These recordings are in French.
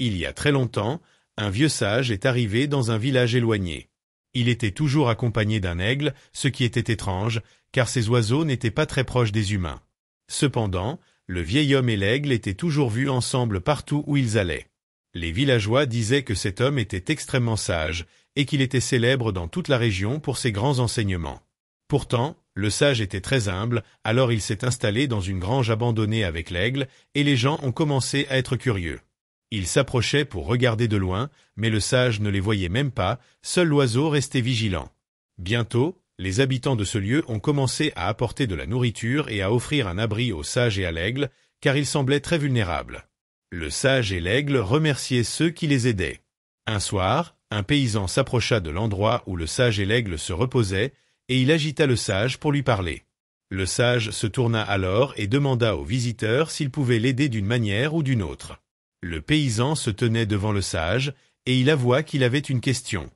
Il y a très longtemps, un vieux sage est arrivé dans un village éloigné. Il était toujours accompagné d'un aigle, ce qui était étrange, car ces oiseaux n'étaient pas très proches des humains. Cependant, le vieil homme et l'aigle étaient toujours vus ensemble partout où ils allaient. Les villageois disaient que cet homme était extrêmement sage, et qu'il était célèbre dans toute la région pour ses grands enseignements. Pourtant, le sage était très humble, alors il s'est installé dans une grange abandonnée avec l'aigle, et les gens ont commencé à être curieux. Ils s'approchaient pour regarder de loin, mais le sage ne les voyait même pas, seul l'oiseau restait vigilant. Bientôt, les habitants de ce lieu ont commencé à apporter de la nourriture et à offrir un abri au sage et à l'aigle, car ils semblaient très vulnérables. Le sage et l'aigle remerciaient ceux qui les aidaient. Un soir, un paysan s'approcha de l'endroit où le sage et l'aigle se reposaient, et il agita le sage pour lui parler. Le sage se tourna alors et demanda au visiteur s'il pouvait l'aider d'une manière ou d'une autre. Le paysan se tenait devant le sage, et il avoua qu'il avait une question.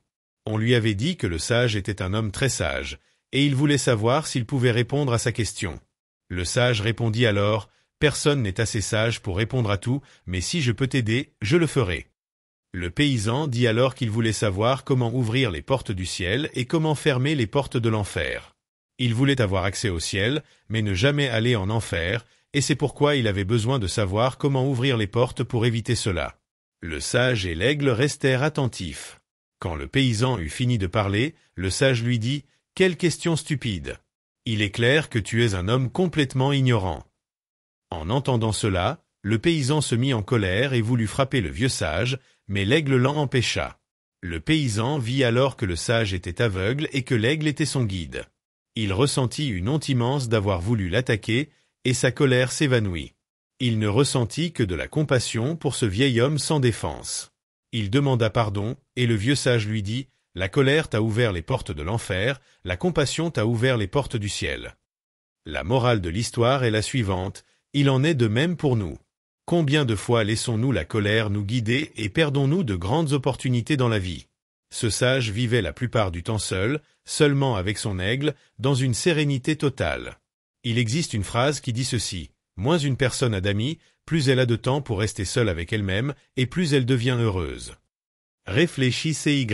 On lui avait dit que le sage était un homme très sage, et il voulait savoir s'il pouvait répondre à sa question. Le sage répondit alors, « Personne n'est assez sage pour répondre à tout, mais si je peux t'aider, je le ferai. » Le paysan dit alors qu'il voulait savoir comment ouvrir les portes du ciel et comment fermer les portes de l'enfer. Il voulait avoir accès au ciel, mais ne jamais aller en enfer, et c'est pourquoi il avait besoin de savoir comment ouvrir les portes pour éviter cela. Le sage et l'aigle restèrent attentifs. Quand le paysan eut fini de parler, le sage lui dit « Quelle question stupide! Il est clair que tu es un homme complètement ignorant. » En entendant cela, le paysan se mit en colère et voulut frapper le vieux sage, mais l'aigle l'en empêcha. Le paysan vit alors que le sage était aveugle et que l'aigle était son guide. Il ressentit une honte immense d'avoir voulu l'attaquer, et sa colère s'évanouit. Il ne ressentit que de la compassion pour ce vieil homme sans défense. Il demanda pardon, et le vieux sage lui dit « La colère t'a ouvert les portes de l'enfer, la compassion t'a ouvert les portes du ciel. » La morale de l'histoire est la suivante, il en est de même pour nous. Combien de fois laissons-nous la colère nous guider et perdons-nous de grandes opportunités dans la vie? Ce sage vivait la plupart du temps seul, seulement avec son aigle, dans une sérénité totale. Il existe une phrase qui dit ceci, « Moins une personne a d'amis, plus elle a de temps pour rester seule avec elle-même, et plus elle devient heureuse. » Réfléchissez.